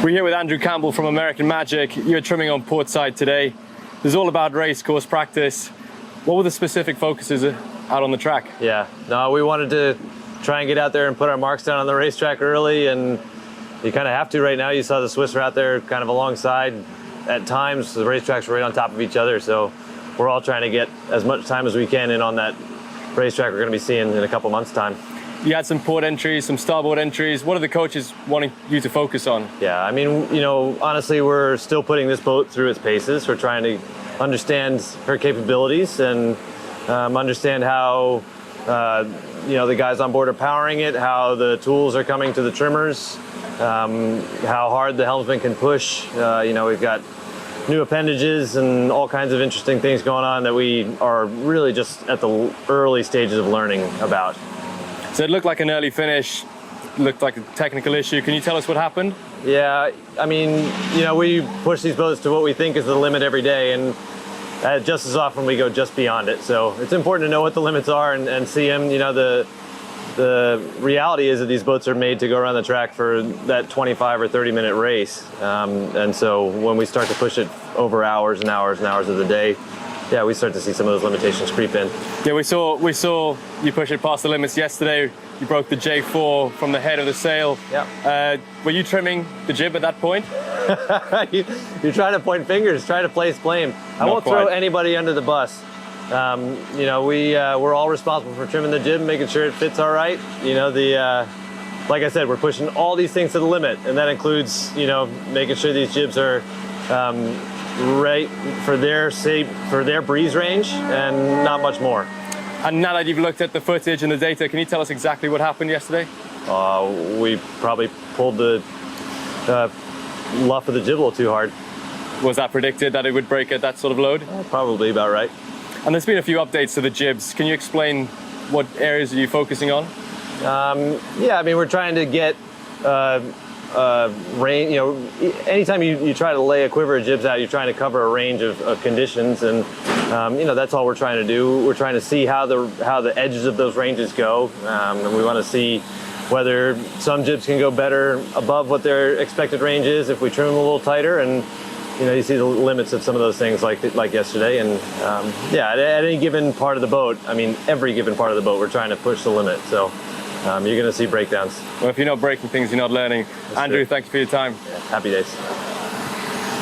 We're here with Andrew Campbell from American Magic. You're trimming on portside today. This is all about race course practice. What were the specific focuses out on the track? Yeah, no, we wanted to try and get out there and put our marks down on the racetrack early, and you kind of have to right now. You saw the Swiss are out there kind of alongside. At times, the racetracks are right on top of each other, so we're all trying to get as much time as we can in on that racetrack we're going to be seeing in a couple months' time. You had some port entries, some starboard entries. What are the coaches wanting you to focus on? Yeah, I mean, honestly, we're still putting this boat through its paces. We're trying to understand her capabilities and understand how, the guys on board are powering it, how the tools are coming to the trimmers, how hard the helmsman can push. We've got new appendages and all kinds of interesting things going on that we are really just at the early stages of learning about. So it looked like an early finish, looked like a technical issue. Can you tell us what happened? Yeah, I mean, we push these boats to what we think is the limit every day, and just as often we go just beyond it. So it's important to know what the limits are and see them. The reality is that these boats are made to go around the track for that 25 or 30-minute race. And so when we start to push it over hours and hours and hours of the day, yeah, we start to see some of those limitations creep in. Yeah, we saw you push it past the limits yesterday. You broke the J4 from the head of the sail. Yeah. Were you trimming the jib at that point? You're trying to point fingers, trying to place blame. I won't throw anybody under the bus. We're all responsible for trimming the jib, making sure it fits all right. Like I said, we're pushing all these things to the limit, and that includes, making sure these jibs are right for their breeze range and not much more. And now that you've looked at the footage and the data, can you tell us exactly what happened yesterday? We probably pulled the luff of the jib a little too hard. Was that predicted that it would break at that sort of load? Probably about right. And there's been a few updates to the jibs. Can you explain what areas are you focusing on? We're trying to get range. Anytime you try to lay a quiver of jibs out, you're trying to cover a range of conditions, and that's all we're trying to do. We're trying to see how the edges of those ranges go, and we want to see whether some jibs can go better above what their expected range is if we trim them a little tighter, and you see the limits of some of those things like yesterday. And at any given part of the boat, every given part of the boat, we're trying to push the limit. So you're going to see breakdowns. Well, if you're not breaking things, you're not learning. That's Andrew, true. Thank you for your time. Yeah, happy days.